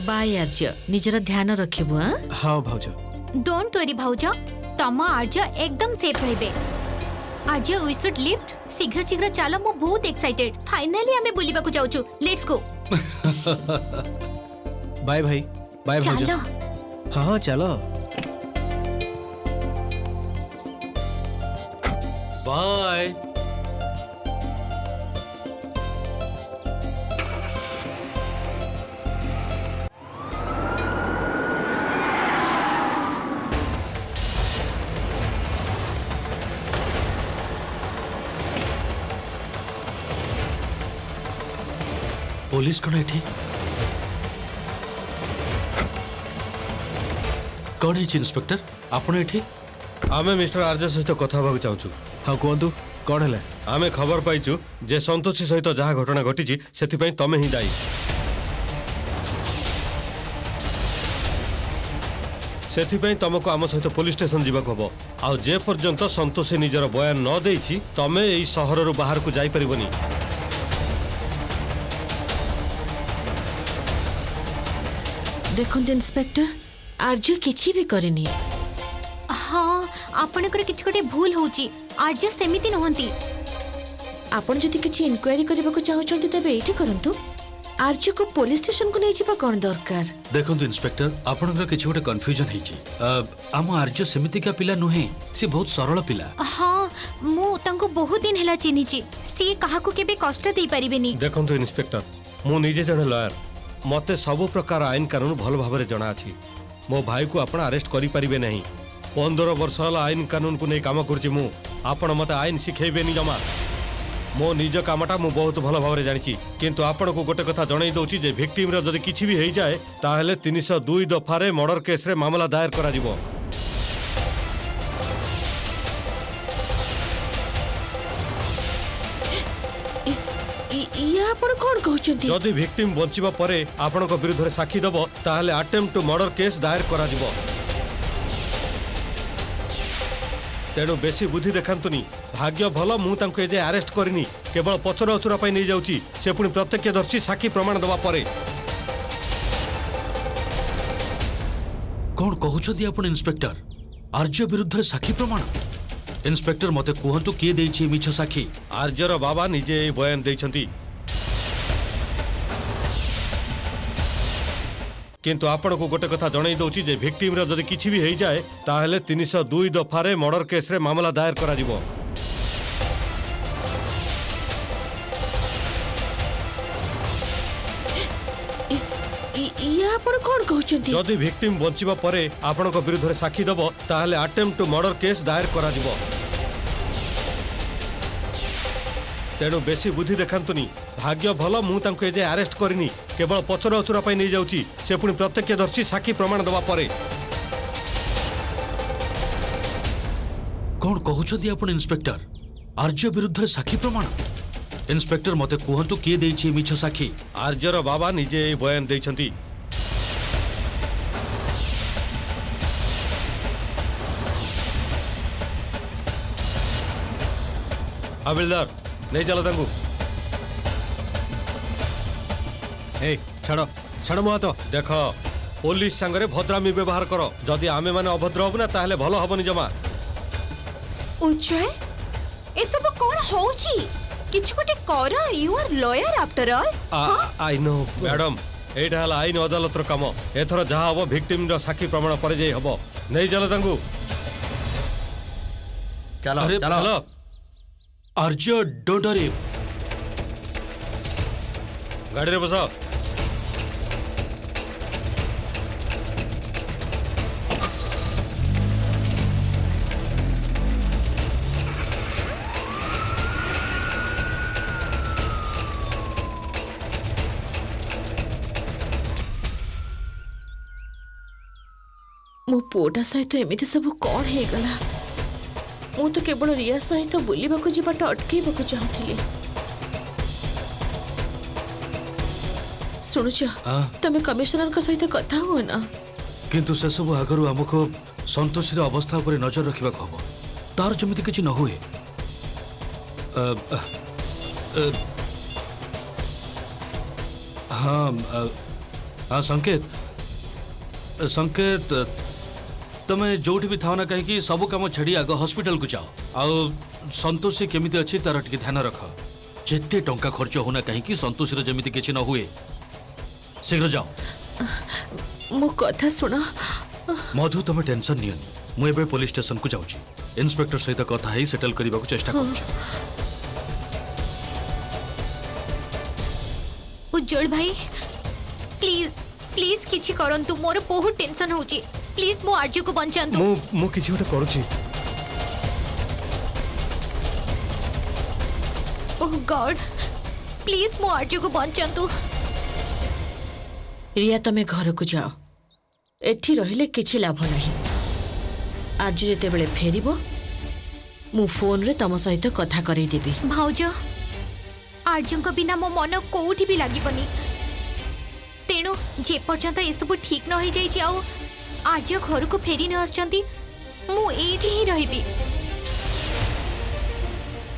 Bye आर्य निजर ध्यान रखिबु। हां हाँ भाउज। डोंट वरी भाउज, तम आर्य एकदम सेफ रहबे। आर्य वी शुड लिफ्ट। शीघ्र शीघ्र चलो, मु बहुत एक्साइटेड। फाइनली हमें बुलिबा को जाउछु। Let's go. बाय भाई। बाय भाउज। चलो हाँ हाँ चलो। बाय। पुलिस कौन एठी? कौन है इंस्पेक्टर? आपण एठी? आमे मिस्टर आर्य सहित कथा होगा चाहूँ। हाँ कहतु कौन है? आमे खबर पाइचु जे संतोषी सहित जहाँ घटना घटी से तमे ही दायी। से तुमको आम सहित पुलिस स्टेशन जावाक हम। आउ जे पर्यंत संतोषी निजर बयान न देछि तमे एई सहर रु बाहर को जाई परिबनी। देखुन इंस्पेक्टर आर्य किछि भी करनी। हाँ आपणकर किछि गोटे भूल होउची। आर्य सेमिति नहंती। आपण जदि किछि इंक्वायरी करबा को चाहउछंती तबे एठी करंतु। आर्य को पुलिस स्टेशन को नै जिबा कोन दरकार? देखंतु इंस्पेक्टर आपनकर किछि गोटे कंफ्यूजन हेची। आम आर्य सेमिति का पिला नुहे, से बहुत सरल पिला। हाँ मु तांको बहुत दिन हैला चिन्हिची। सी काहाकू केबे कष्ट देई परिबेनी। देखंतु इंस्पेक्टर मु निजे जने लॉयर, मते सब प्रकार आईन कानून भल भाबरे जणा अछि। मो भाई को आपण अरेस्ट करि परिबे नहीं। 15 वर्ष होला आईन कानून को नै काम करछि मु। आपण मते आईन सिखेबेनी जमा। मो निज कामटा मु बहुत भल भाबरे जानिछि, किंतु आपण को गोटे कथा जणाई दउछि जे विक्टिम रो जदि किछि भी हेइ जाय ताहेले 302 दफारे मर्डर केस रे मामला दायर करा जिवो। या आपण कोन कहउछंती? जदि विक्टिम बंचिबा परे आपण को विरुद्ध रे साक्षी दबो ताहेले अटेम्प्ट टू मर्डर केस दायर करा जिवो। तेणु बेसी बुद्धि देखांतुनी। भाग्य भल मु तांको एजे अरेस्ट करिनी, केवल पचरा उचरा पाई नै जाउची। से पुनी प्रत्यक्षदर्शी साक्षी प्रमाण दबा परे। कौन कहउछंती आपण इंस्पेक्टर? आर्य विरुद्ध साक्षी प्रमाण? इंस्पेक्टर मते कहंतु किए देइछि मिछ साक्षी? आर्यर बाबा निजे ए बयान देइछंती, किंतु आपण को गोटे कथा जणाई दउची जे विक्टिम रो जदि किछि भी हेइ जाय ताहेले 302 दफारे मर्डर केस रे मामला दायर करा जिवो। या आपण कोन कहउछंती? जदि विक्टिम बंचिबा परे आपण को विरुद्ध रे साक्षी दबो ताहेले अटेम्प्ट टू मर्डर केस दायर करा जिवो। तेणु बेसी बुद्धि देखांतुनी। भाग्य भल मु तांको एजे अरेस्ट करिनी, केवल पचरा उचरा पाई नै जाउची। से पुनी प्रत्यक्षदर्शी साक्षी प्रमाण दबा परे। कौन कहउछंती आपण इंस्पेक्टर? आर्य विरुद्ध साक्षी प्रमाण? इंस्पेक्टर मते कहंतु किए देइछि मिछ साक्षी? आर्यर बाबा निजे ए बयान देइछंती। हविलदार नहीं चलो तांको। ए छाड़ छाड़ मो हाथ। देख पुलिस संगरे भद्रामी व्यवहार कर। जदि आमे माने अभद्र हबु ना ताहेले भलो हबनी जमा। उज्जय ए सब कोन होउची? किछ गोटे कर। You are lawyer after all. I know madam, एटा हला आईन अदालत रो काम। एथरो जहा हबो विक्टिम रो साक्षी प्रमाण पर जे हबो। नहीं चलो तांको। चलो चलो। आर्य डोंट वरी। गाड़ी रे बसा। मो पुओटा सहित एमिति सब कौन हे गला? मु तो केवल रिया सहित बुलिबाकू जिबाटा अटकेबाकू चाहुथिली। सुनुछ तमे कमिश्नर का सहित कथा हो ना? किंतु से सब आगरु हमको संतोषी अवस्था पर नजर रखा हम। तार जमी किसी न हुए। हाँ हाँ संकेत संकेत तमे जोठी भी थाओ ना कहीं सब काम छड़ी आग हॉस्पिटल को जाओ आउ संतोषी केमिति अच्छी तार टिके ध्यान रख जेते टंका खर्च होना कहीं संतोषी जमीती किसी न हुए शीघ्र जाओ मो कथा सुन मधु तुम टेंशन नियनि मुझे पुलिस स्टेशन को जाऊँ इन्स्पेक्टर सहित कथा ही सेटल करने को चेष्टा करूँ उज्जवल भाई प्लीज प्लीज किछि करंतु मोर बहुत टेंशन होची प्लीज मो आर्य को बंचांतु ମୁଁ କିଛି ଗୋଟେ କରୁଛି ओह गॉड प्लीज मो आर्य को बंचांतु रिया तमे घर को जाओ एठी रहिले किछि लाभ नहीं आज जेते बेले फेरिबो मु फोन रे तम सहित कथा करै देबी भाउज आर्य को बिना मो मन कोठी भी लागिबनी तेणु जे पर्यंत ए सब ठीक न हो जाई आउ आर्य घर को फेरी न आछंती मु एठी ही रहिबी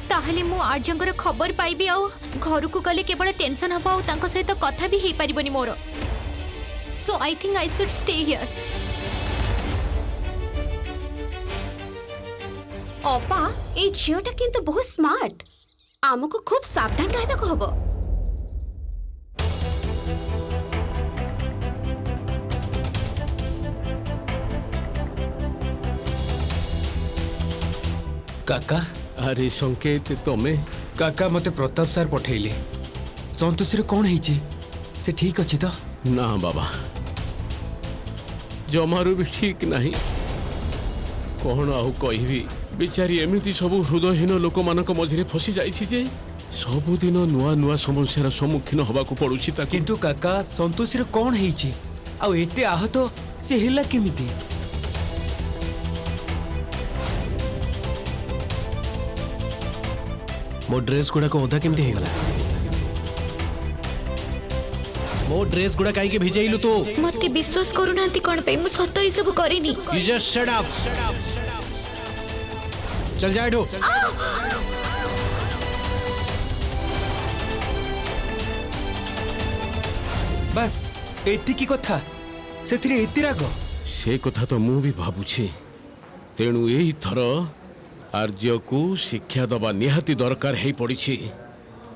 ताहले मु आर्यंकर खबर पाइबी आउ घर को गले केवल टेंशन हबा आउ तांको सहित कथा भी हेई परिबनी मोर so I think I should stay here अपा ए झियोटा किंतु बहुत स्मार्ट आमको खूब सावधान रहबा को हबो काका अरे संकेत तमे काका मते प्रताप सार पठेइले संतोषी रे कोन हेची से ठीक अछि तो ना बाबा जमारू भी ठीक नहीं कौन आउ कहबी बेचारी एमती सब हृदयहीन लोक मानक मझे फसी जाइछि जे सबुदिन नुआ नुआ समस्यार सम्मुखीन हबाकू पड़ुछि ताकू किंतु काका संतोषी रे कोन हेची आ एते आहत से हिला केमिति मो ड्रेस गुड़ा को ओदा केमती हेगला मो ड्रेस गुड़ा काई के भिजेइलु तू मत के विश्वास करू नांती कोन पे मु सत्य ई सब करिनी यू जस्ट शट अप चल जा एठो बस एति की कथा सेथिरे एति राग से कथा तो मु भी भाबुछि तेणु एही थर आर्य को शिक्षा दबा निहाती दरकार है पड़ी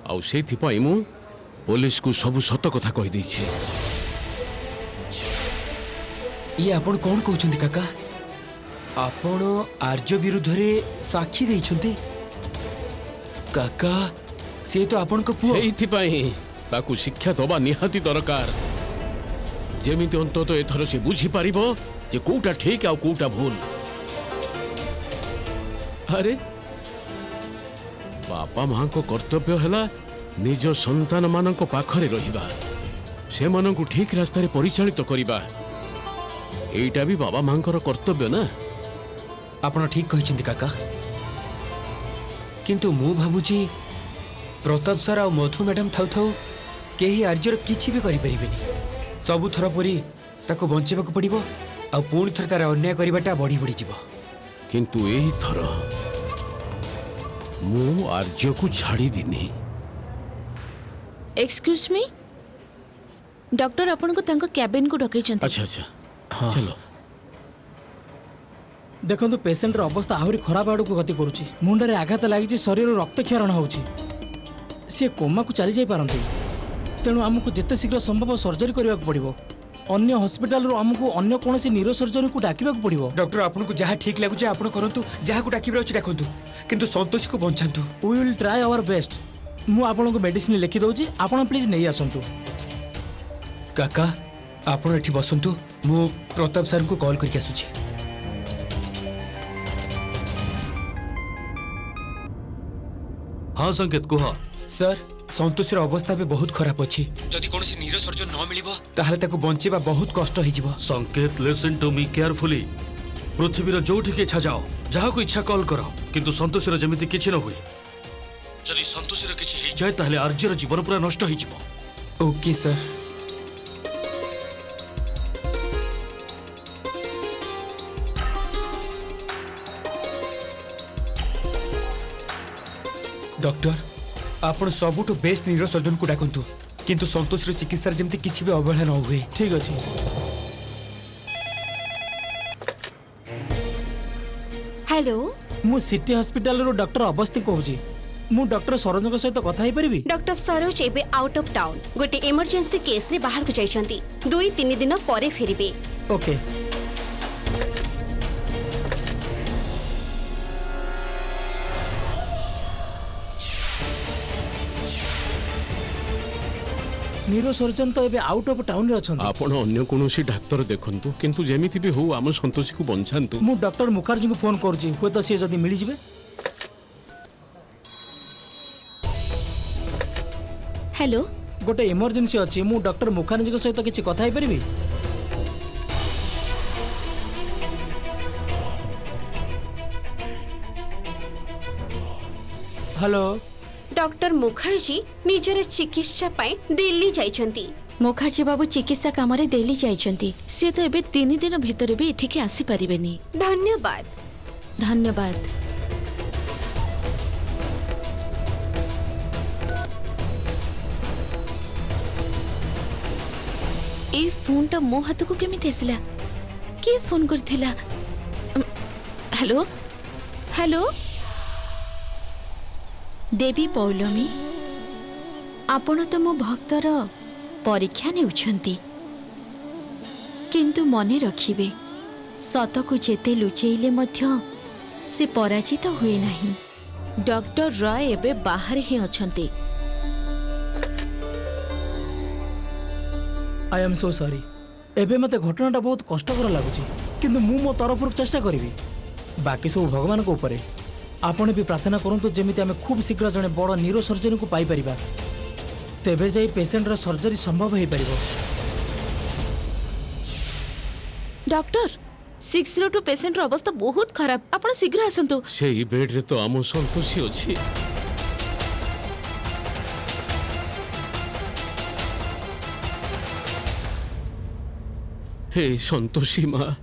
आउ सेथिपाई मु पुलिस को सब सत कथा कहि दैछि ये आपण कोन कहउछंती काका आपण आर्य विरुद्ध रे साक्षी दैछंती काका से तो आपण को पुओ सेथिपाई ताकू शिक्षा दबा निहाती दरकार जेमिति अंतत एथर से बुझी पारिबो जे कोउटा ठीक आ कोउटा भूल अरे बापा मां को कर्तव्य हैला निज संतान मानक पाखरे रहिबा से मानक ठीक रास्ता रे परिचालित करिबा एटा भी बाबा मां को कर्तव्य ना आपण ठीक कहिछंती काका किंतु मु भाबुची प्रताप सर आ मधु मैडम थाउ थाउ केही आर्यर किछि भी करि परिबेनी सबु थर परी ताको बंचेबाक पड़िबो आ पूर्ण थर तार अन्याय करिबाटा बढ़ी बढ़ी जीवो किंतु एही थर मु आर्य को छाड़ी दिनी एक्सक्यूज मी डॉक्टर अपन को तांको कैबिन को डकै छथि अच्छा अच्छा हाँ चलो देखो पेसेंटर अवस्था आहरी खराब आड़ को गति करुच्ची मुंडे आघात लगी शरीर रक्त क्षरण होची सी कोमा को चली जाई पारंती तेणु आमको जिते शीघ्र संभव सर्जरी करने को पड़ो अन्य हॉस्पिटल रो आमको अन्य कौन न्यूरो सर्जरी को डाकिबा को पड़ो डॉक्टर आपन को जहाँ ठीक लगुचे आपण करंतु जहाँ को डाकिबा अछि डाकंतु किंतु संतोष को बंचांतु we will try our best मु आपन को मेडिसिन लिखि दउची आपण प्लीज नहीं आसंतु काका आपण एठी बसंतु मु प्रताप सर को कॉल करके आसुची हाँ संकेत कुह सर संतोष अवस्था भी बहुत खराब अच्छी जदि कौन न्यूरो सर्जन न मिलिबो ताहले ताको बंचेबा बहुत कष्ट हो जिवो संकेत लिसन टू मी केयरफुली पृथ्वीर जोठी की इच्छा जाओ जहाँ को इच्छा कॉल करो किंतु संतोषर जमिति किछि न हुए जदि संतोषर किछि हे जाय ताहले आर्यर जीवन पूरा नष्ट हो जिवो ओके सर डॉक्टर आपण सबुठु बेस्ट न्यूरो सर्जन को डाकंतु किंतु संतोष चिकित्सा जमती किसी भी अवहेला न हुए। ठीक अच्छे। हेलो मु सिटी हॉस्पिटल रो डॉक्टर अवस्थी कहूँ। मु डॉक्टर सरोज सहित कथा ही परिबी? डॉक्टर सरोज एबे आउट ऑफ टाउन गोटे इमरजेंसी केस रे बाहर को जाइछंती। 2-3 दिन परे फेरिबे। ओके। न्यूरो सर्जन तो एबे आउट ऑफ टाउन रे अछंती। आपण अन्य कोनोसी डाक्टर देखंतु किंतु जेमिति भी हो आम संतोषी को बंचांतु। मु डॉक्टर मुखर्जी को फोन करूची हुए तो सी जदी मिली जिवे। हेलो गोटे इमरजेंसी अछि मु डॉक्टर मुखर्जी को सहित किछि कथा ही परिबी? हेलो डॉक्टर मुखर्जी निजर चिकित्सा पाई दिल्ली जाइछंती। मुखर्जी बाबू चिकित्सा काम रे दिल्ली जाइछंती। से तो एबे 3 दिन भितर भी एठिके आसी परिबेनी। धन्यवाद। धन्यवाद। ए फोन टा मो हाथ को केमिति आसिला? के फोन करथिला? हेलो हेलो देवी पौलमी, आपण तो मो भक्तर परीक्षा नेउछंती, किंतु मने रखिबे सत को जेते लुचेइले मध्य से पराजित हुए नहीं। डॉक्टर रॉय एबे बाहर ही अछंती। I am so sorry. एबे मते घटनाटा बहुत कष्टकर लागुची, किंतु मु मो तरफ चेष्टा करिवि। बाकी सब भगवान को ऊपर। आपण भी प्रार्थना करंतु जेमिति आमे खूब शीघ्र जने बड़ न्यूरो सर्जन को पाई परिबा, तेबे जाई पेशेंट रो सर्जरी संभव होई परिबो। डॉक्टर 602 पेशेंट रो अवस्था बहुत खराब। आपण शीघ्र आसंतु। सेई बेड रे तो आम संतोषी अछि। हे संतोषी माँ,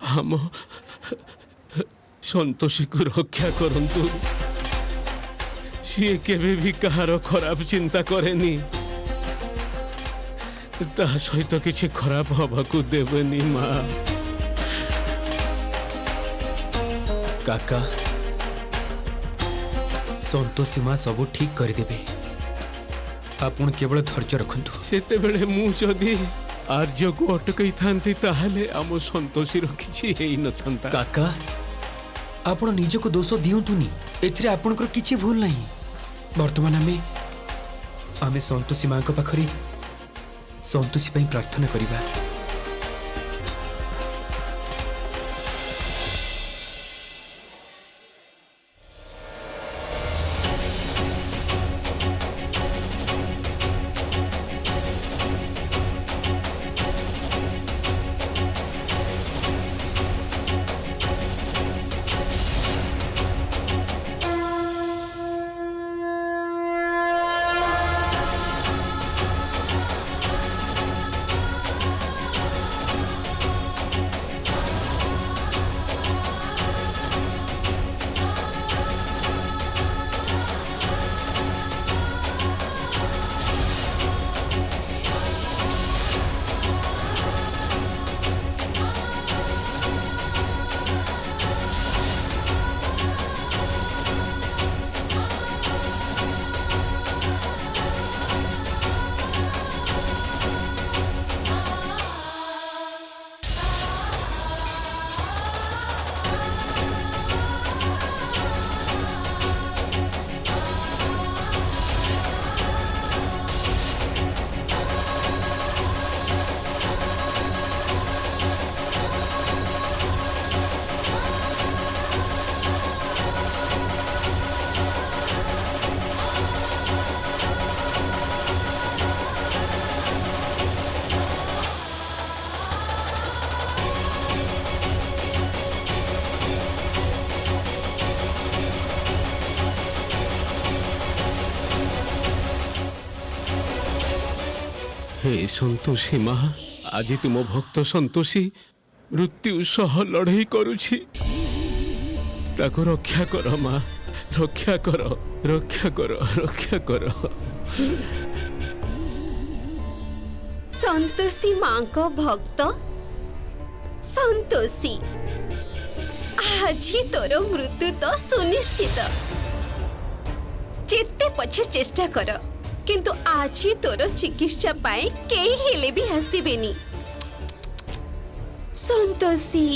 हम संतोषी को रक्षा करंतु। सी केबे भी कहार खराब चिंता करेनी, ता सहित किछि खराब हबाकू देबनी माँ। काका संतोषी माँ सब ठीक कर देबे। आपण केवल धैर्य रखंतु। सेते बेले मु जदी आर्य को अटकई थांती ताहले आम संतोषी किछि हेई नथंता। काका आपण निज को दोष दियंतुनी। एथिरे आपणकर किछि भूल नहीं। वर्तमान आमे संतोषी माँ को पाखरी संतोषी पई प्रार्थना करिबा। हे संतोषी माँ, आज तुम भक्त संतोषी मृत्यु सह लड़ाई करुछि। ताको रक्षा कर माँ, रक्षा कर रक्षा कर रक्षा कर। संतोषी माँ को भक्त संतोषी आज ही तोर मृत्यु तो सुनिश्चित। जेते पछे चेष्टा कर किंतु आज ही तोर चिकित्सा पाए केही हेले भी हसीबेनी। संतोषी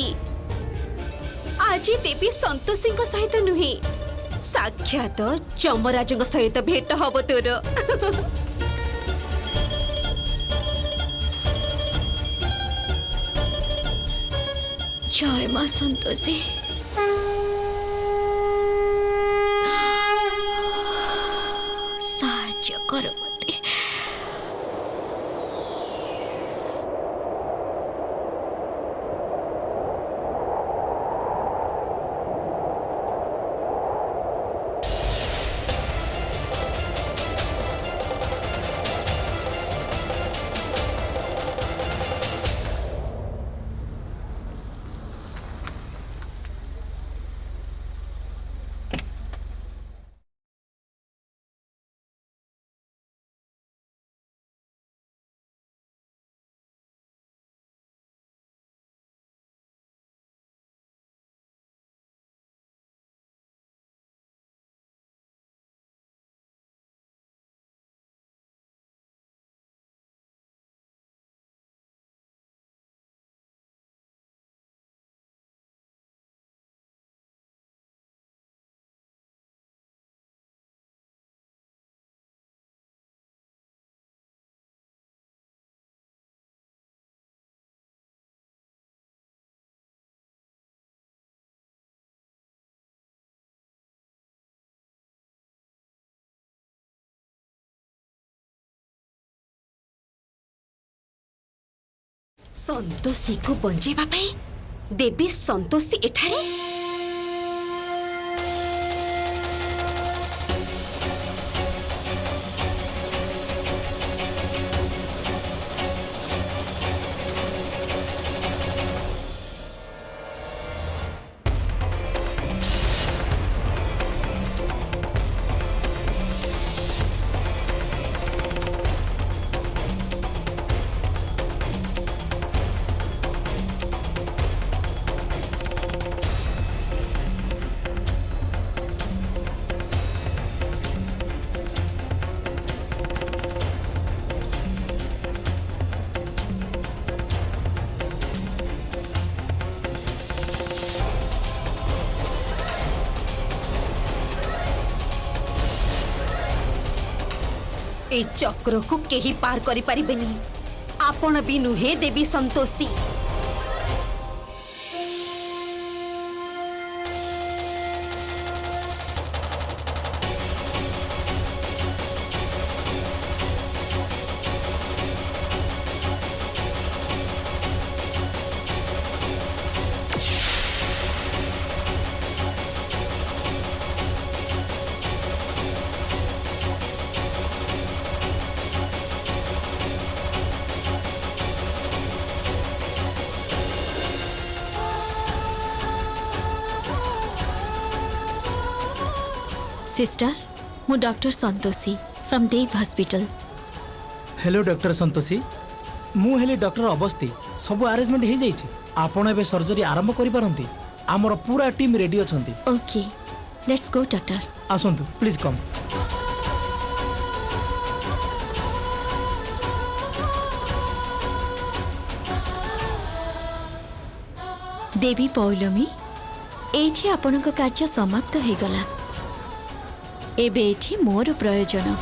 आज देवी संतोषी सहित नुहे साक्षात जमराज सहित भेट हब तोर। जय माँ संतोषी। साहाय्य कर मते। संतोषी को बंचेबा पाई देवी संतोषी एठारे। ए चक्र को केही पार करि परिबेनी। आपण भी नुहे देवी संतोषी। सिस्टर मु doctor Santoshi from Dev hospital. Hello doctor Santoshi मु हेली डॉक्टर अवस्थी सब अरेंजमेंट हो जाइए। आपण एबे सर्जरी आरंभ करि पारंती। आमर पूरा टीम रेडी अछंती। Okay let's go doctor. आसंतु प्लीज कम। देवी पौलमी एठी आपणक कार्य समाप्त हो गला। एबे एठी मोर प्रयोजन।